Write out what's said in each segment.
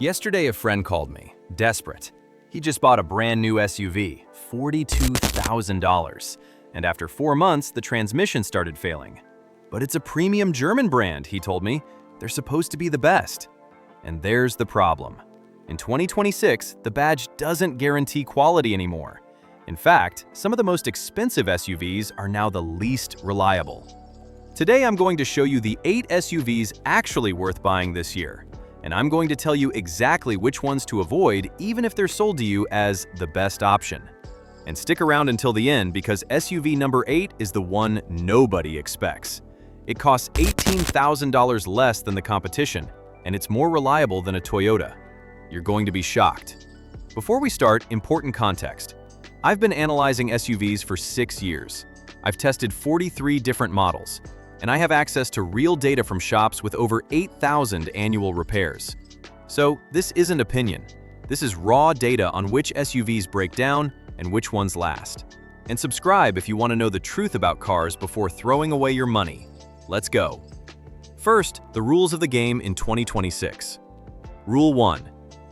Yesterday, a friend called me, desperate. He just bought a brand new SUV, $42,000, and after 4 months, the transmission started failing. But it's a premium German brand, he told me. They're supposed to be the best. And there's the problem. In 2026, the badge doesn't guarantee quality anymore. In fact, some of the most expensive SUVs are now the least reliable. Today, I'm going to show you the 8 SUVs actually worth buying this year. And I'm going to tell you exactly which ones to avoid even if they're sold to you as the best option. And stick around until the end because SUV number 8 is the one nobody expects. It costs $18,000 less than the competition, and it's more reliable than a Toyota. You're going to be shocked. Before we start, important context. I've been analyzing SUVs for 6 years. I've tested 43 different models, and I have access to real data from shops with over 8,000 annual repairs. So this isn't opinion. This is raw data on which SUVs break down and which ones last. And subscribe if you want to know the truth about cars before throwing away your money. Let's go. First, the rules of the game in 2026. Rule 1.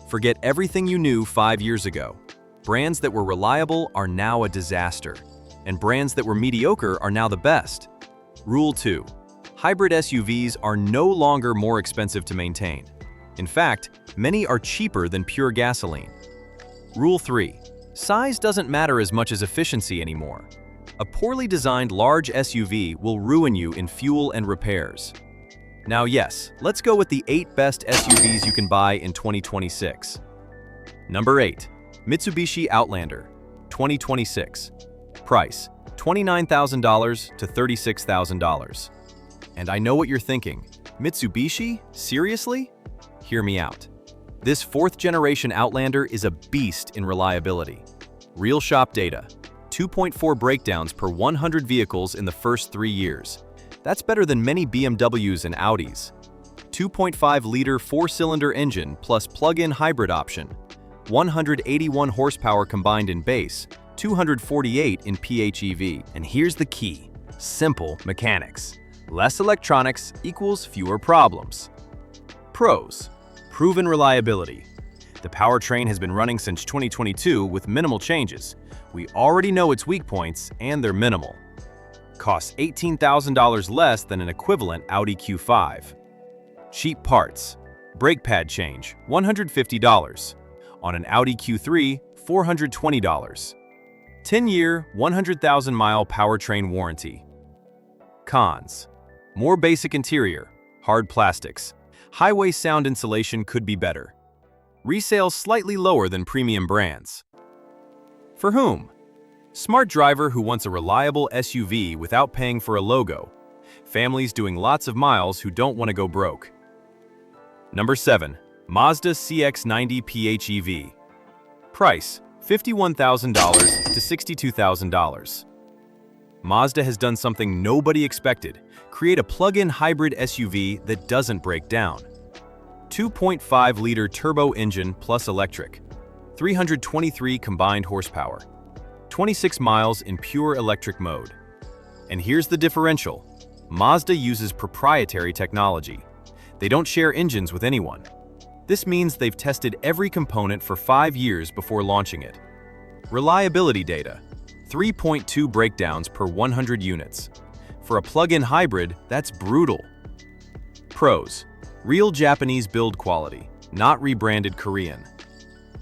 Forget everything you knew 5 years ago. Brands that were reliable are now a disaster, and brands that were mediocre are now the best. Rule 2. Hybrid SUVs are no longer more expensive to maintain. In fact, many are cheaper than pure gasoline. Rule 3. Size doesn't matter as much as efficiency anymore. A poorly designed large SUV will ruin you in fuel and repairs. Now yes, let's go with the 8 best SUVs you can buy in 2026. Number 8. Mitsubishi Outlander, 2026. Price, $29,000 to $36,000. And I know what you're thinking. Mitsubishi? Seriously? Hear me out. This 4th-generation Outlander is a beast in reliability. Real shop data. 2.4 breakdowns per 100 vehicles in the first 3 years. That's better than many BMWs and Audis. 2.5-liter 4-cylinder engine plus plug-in hybrid option. 181 horsepower combined in base, 248 in PHEV. And here's the key. Simple mechanics. Less electronics equals fewer problems. Pros. Proven reliability. The powertrain has been running since 2022 with minimal changes. We already know its weak points, and they're minimal. Costs $18,000 less than an equivalent Audi Q5. Cheap parts. Brake pad change, $150. On an Audi Q3, $420. 10-year, 100,000-mile powertrain warranty. Cons. More basic interior, hard plastics. Highway sound insulation could be better. Resale slightly lower than premium brands. For whom? Smart driver who wants a reliable SUV without paying for a logo. Families doing lots of miles who don't want to go broke. Number 7. Mazda CX-90 PHEV. Price, $51,000 to $62,000. Mazda has done something nobody expected. Create a plug-in hybrid SUV that doesn't break down. 2.5-liter turbo engine plus electric. 323 combined horsepower. 26 miles in pure electric mode. And here's the differential. Mazda uses proprietary technology. They don't share engines with anyone. This means they've tested every component for 5 years before launching it. Reliability data. 3.2 breakdowns per 100 units. For a plug-in hybrid, that's brutal. Pros. Real Japanese build quality, not rebranded Korean.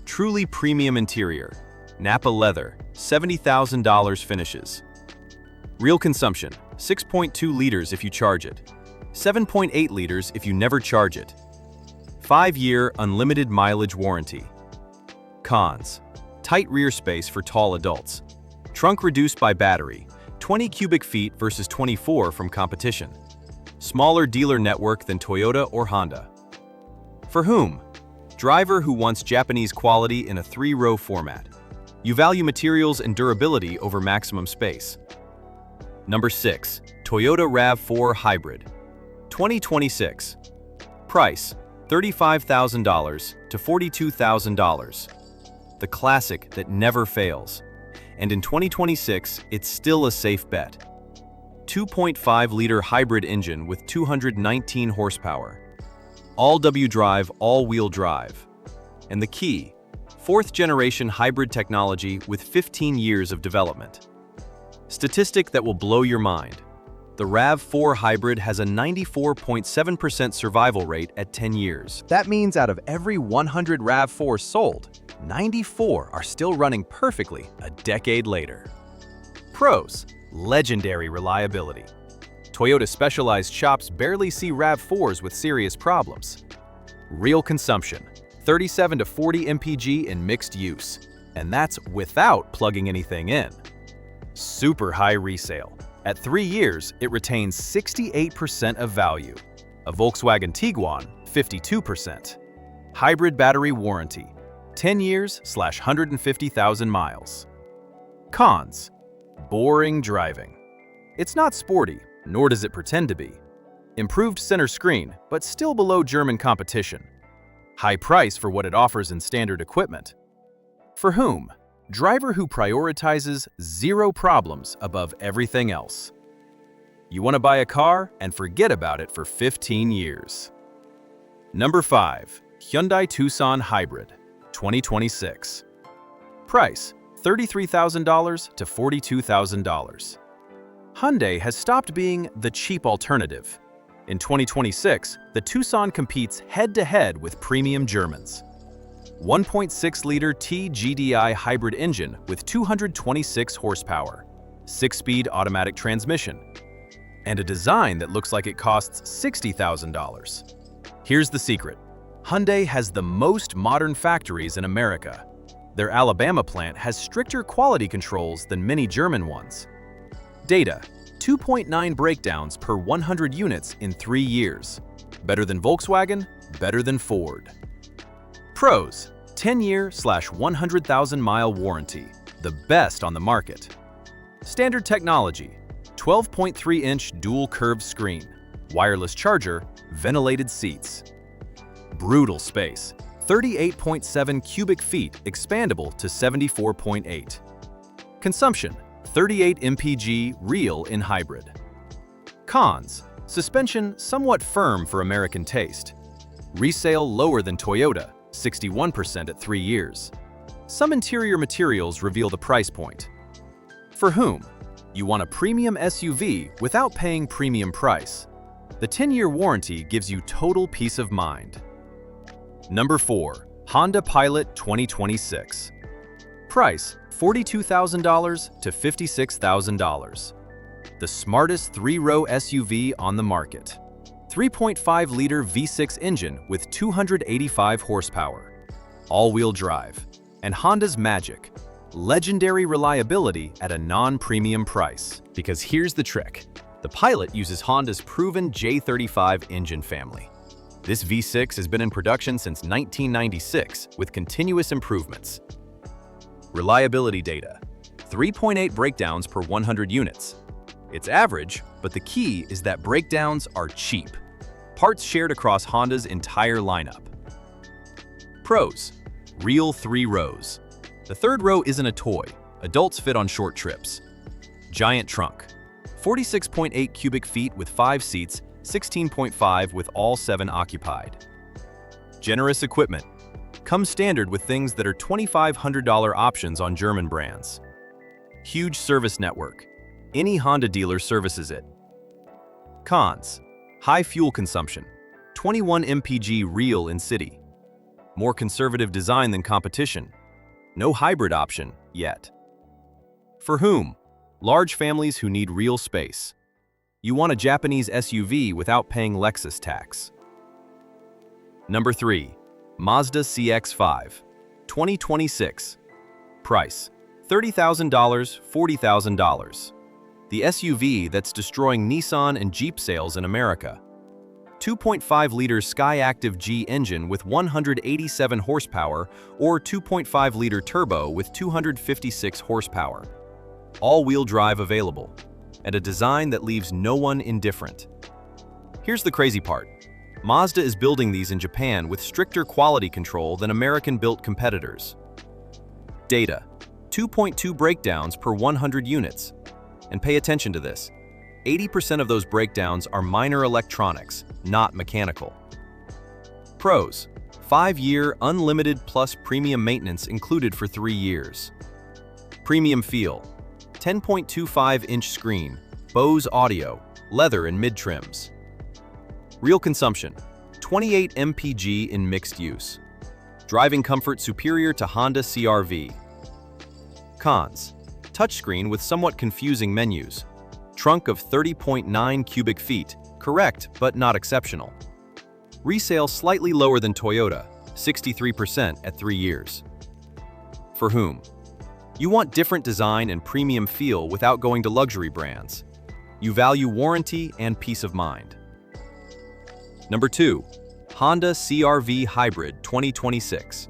Truly premium interior. Nappa leather, $70,000 finishes. Real consumption, 6.2 liters if you charge it. 7.8 liters if you never charge it. 5-year unlimited mileage warranty. Cons. Tight rear space for tall adults. Trunk reduced by battery, 20 cubic feet versus 24 from competition. Smaller dealer network than Toyota or Honda. For whom? Driver who wants Japanese quality in a 3-row format. You value materials and durability over maximum space. Number 6. Toyota RAV4 Hybrid. 2026. Price, $35,000 to $42,000. The classic that never fails. And in 2026, it's still a safe bet. 2.5-liter hybrid engine with 219 horsepower. All-W drive, all-wheel drive. And the key, fourth-generation hybrid technology with 15 years of development. Statistic that will blow your mind. The RAV4 Hybrid has a 94.7% survival rate at 10 years. That means out of every 100 RAV4s sold, 94 are still running perfectly a decade later. Pros: legendary reliability. Toyota specialized shops barely see RAV4s with serious problems. Real consumption, 37 to 40 mpg in mixed use, and that's without plugging anything in. Super high resale. At 3 years, it retains 68% of value. A Volkswagen Tiguan, 52%. Hybrid battery warranty, 10 years/150,000 miles. Cons: boring driving. It's not sporty, nor does it pretend to be. Improved center screen, but still below German competition. High price for what it offers in standard equipment. For whom? Driver who prioritizes zero problems above everything else. You want to buy a car and forget about it for 15 years. Number 5. Hyundai Tucson Hybrid, 2026. Price: $33,000 to $42,000. Hyundai has stopped being the cheap alternative. In 2026, the Tucson competes head-to-head with premium Germans. 1.6-liter TGDI hybrid engine with 226 horsepower, 6-speed automatic transmission, and a design that looks like it costs $60,000. Here's the secret. Hyundai has the most modern factories in America. Their Alabama plant has stricter quality controls than many German ones. Data: 2.9 breakdowns per 100 units in 3 years. Better than Volkswagen, better than Ford. Pros: 10-year/100,000-mile warranty, the best on the market. Standard technology: 12.3-inch dual curved screen, wireless charger, ventilated seats. Brutal space: 38.7 cubic feet, expandable to 74.8. Consumption: 38 mpg, real in hybrid. Cons: suspension somewhat firm for American taste. Resale lower than Toyota, 61% at 3 years. Some interior materials reveal the price point. For whom? You want a premium SUV without paying premium price. The 10-year warranty gives you total peace of mind. Number 4. Honda Pilot 2026. Price: $42,000 to $56,000. The smartest 3-row SUV on the market. 3.5-liter V6 engine with 285 horsepower. All-wheel drive. And Honda's magic: legendary reliability at a non-premium price. Because here's the trick. The Pilot uses Honda's proven J35 engine family. This V6 has been in production since 1996 with continuous improvements. Reliability data: 3.8 breakdowns per 100 units. It's average, but the key is that breakdowns are cheap. Parts shared across Honda's entire lineup. Pros: real 3 rows. The 3rd row isn't a toy. Adults fit on short trips. Giant trunk: 46.8 cubic feet with 5 seats, 16.5 with all 7 occupied. Generous equipment: comes standard with things that are $2,500 options on German brands. Huge service network: any Honda dealer services it. Cons: high fuel consumption, 21 mpg real in city. More conservative design than competition. No hybrid option yet. For whom? Large families who need real space. You want a Japanese SUV without paying Lexus tax. Number 3. Mazda CX-5, 2026. Price: $30,000, $40,000. The SUV that's destroying Nissan and Jeep sales in America. 2.5-liter Skyactiv G engine with 187 horsepower or 2.5-liter turbo with 256 horsepower. All-wheel drive available, and a design that leaves no one indifferent. Here's the crazy part. Mazda is building these in Japan with stricter quality control than American-built competitors. Data: 2.2 breakdowns per 100 units. And pay attention to this. 80% of those breakdowns are minor electronics, not mechanical. Pros: 5-year unlimited plus premium maintenance included for 3 years. Premium feel, 10.25-inch screen, Bose audio, leather and mid-trims. Real consumption, 28 mpg in mixed use. Driving comfort superior to Honda CRV. Cons, touchscreen with somewhat confusing menus. Trunk of 30.9 cubic feet, correct but not exceptional. Resale slightly lower than Toyota, 63% at 3 years. For whom? You want different design and premium feel without going to luxury brands. You value warranty and peace of mind. Number 2. Honda CRV Hybrid 2026.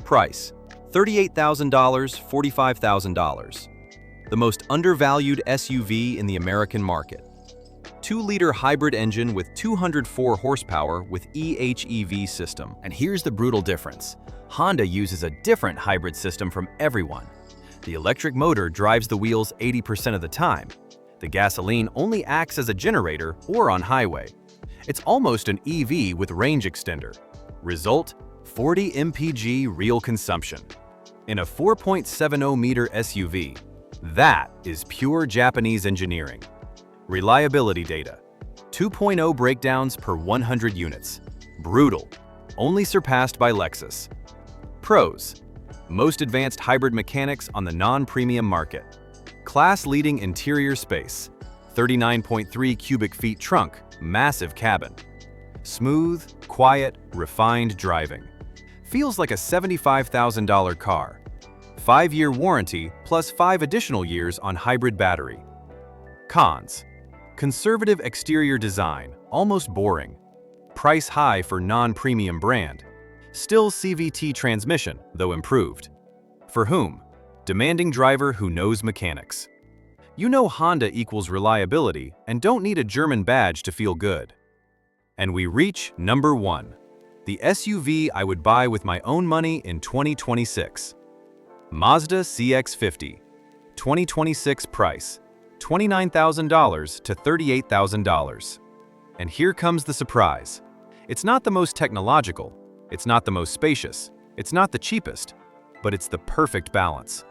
Price, $38,000, $45,000. The most undervalued SUV in the American market. 2-liter hybrid engine with 204 horsepower with PHEV system. And here's the brutal difference. Honda uses a different hybrid system from everyone. The electric motor drives the wheels 80% of the time. The gasoline only acts as a generator or on highway. It's almost an EV with range extender. Result, 40 mpg real consumption. In a 4.70-meter SUV, that is pure Japanese engineering. Reliability data, 2.0 breakdowns per 100 units. Brutal, only surpassed by Lexus. Pros, most advanced hybrid mechanics on the non-premium market. Class-leading interior space, 39.3 cubic feet trunk, massive cabin. Smooth, quiet, refined driving. Feels like a $75,000 car. 5-year warranty plus 5 additional years on hybrid battery. Cons, conservative exterior design, almost boring. Price high for non-premium brand. Still CVT transmission, though improved. For whom? Demanding driver who knows mechanics. You know Honda equals reliability and don't need a German badge to feel good. And we reach number 1. The SUV I would buy with my own money in 2026. Mazda CX-50. 2026 price, $29,000 to $38,000. And here comes the surprise. It's not the most technological, it's not the most spacious, it's not the cheapest, but it's the perfect balance.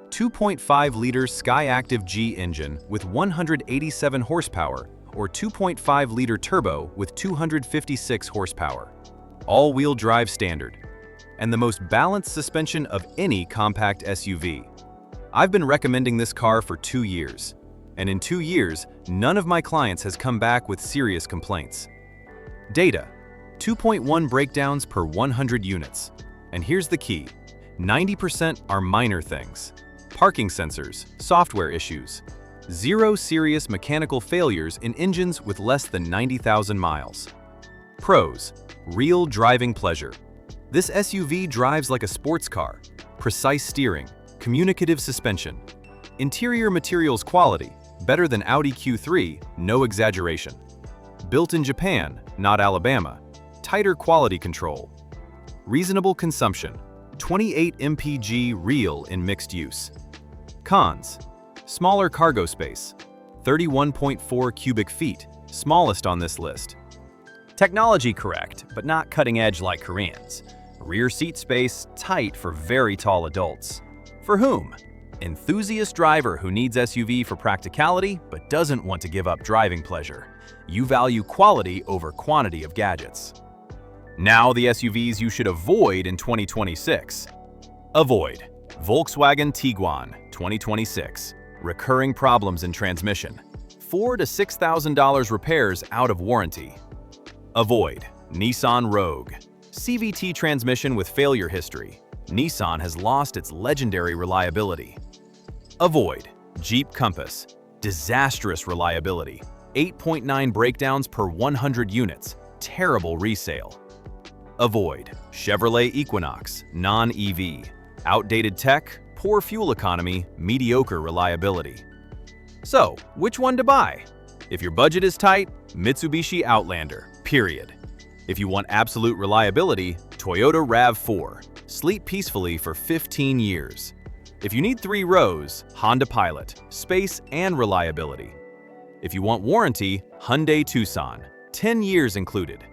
2.5-liter Skyactiv G engine with 187 horsepower or 2.5-liter turbo with 256 horsepower. All-wheel drive standard. And the most balanced suspension of any compact SUV. I've been recommending this car for 2 years. And in 2 years, none of my clients has come back with serious complaints. Data, 2.1 breakdowns per 100 units. And here's the key, 90% are minor things. Parking sensors, software issues. 0 serious mechanical failures in engines with less than 90,000 miles. Pros, real driving pleasure. This SUV drives like a sports car. Precise steering, communicative suspension. Interior materials quality, better than Audi Q3, no exaggeration. Built in Japan, not Alabama. Tighter quality control. Reasonable consumption, 28 mpg real in mixed use. Cons, smaller cargo space, 31.4 cubic feet, smallest on this list. Technology correct, but not cutting edge like Koreans. Rear seat space, tight for very tall adults. For whom? Enthusiast driver who needs SUV for practicality, but doesn't want to give up driving pleasure. You value quality over quantity of gadgets. Now the SUVs you should avoid in 2026. Avoid. Volkswagen Tiguan, 2026. Recurring problems in transmission. $4,000 to $6,000 repairs out of warranty. Avoid. Nissan Rogue. CVT transmission with failure history. Nissan has lost its legendary reliability. Avoid. Jeep Compass. Disastrous reliability. 8.9 breakdowns per 100 units. Terrible resale. Avoid. Chevrolet Equinox, non-EV. Outdated tech, poor fuel economy, mediocre reliability. So, which one to buy? If your budget is tight, Mitsubishi Outlander, period. If you want absolute reliability, Toyota RAV4. Sleep peacefully for 15 years. If you need 3 rows, Honda Pilot, space and reliability. If you want warranty, Hyundai Tucson, 10 years included.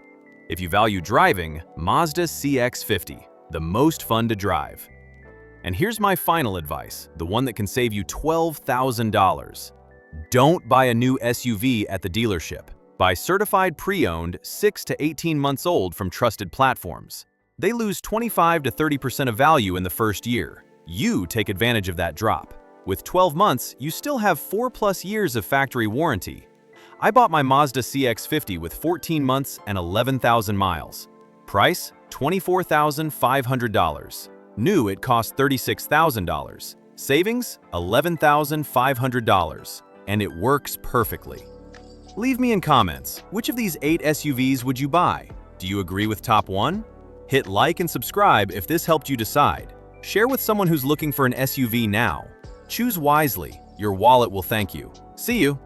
If you value driving, Mazda CX-50, the most fun to drive. And here's my final advice, the one that can save you $12,000. Don't buy a new SUV at the dealership. Buy certified pre-owned 6 to 18 months old from trusted platforms. They lose 25 to 30% of value in the first year. You take advantage of that drop. With 12 months, you still have 4+ years of factory warranty. I bought my Mazda CX-50 with 14 months and 11,000 miles. Price, $24,500. New, it cost $36,000. Savings, $11,500. And it works perfectly. Leave me in comments, which of these 8 SUVs would you buy? Do you agree with top 1? Hit like and subscribe if this helped you decide. Share with someone who's looking for an SUV now. Choose wisely. Your wallet will thank you. See you.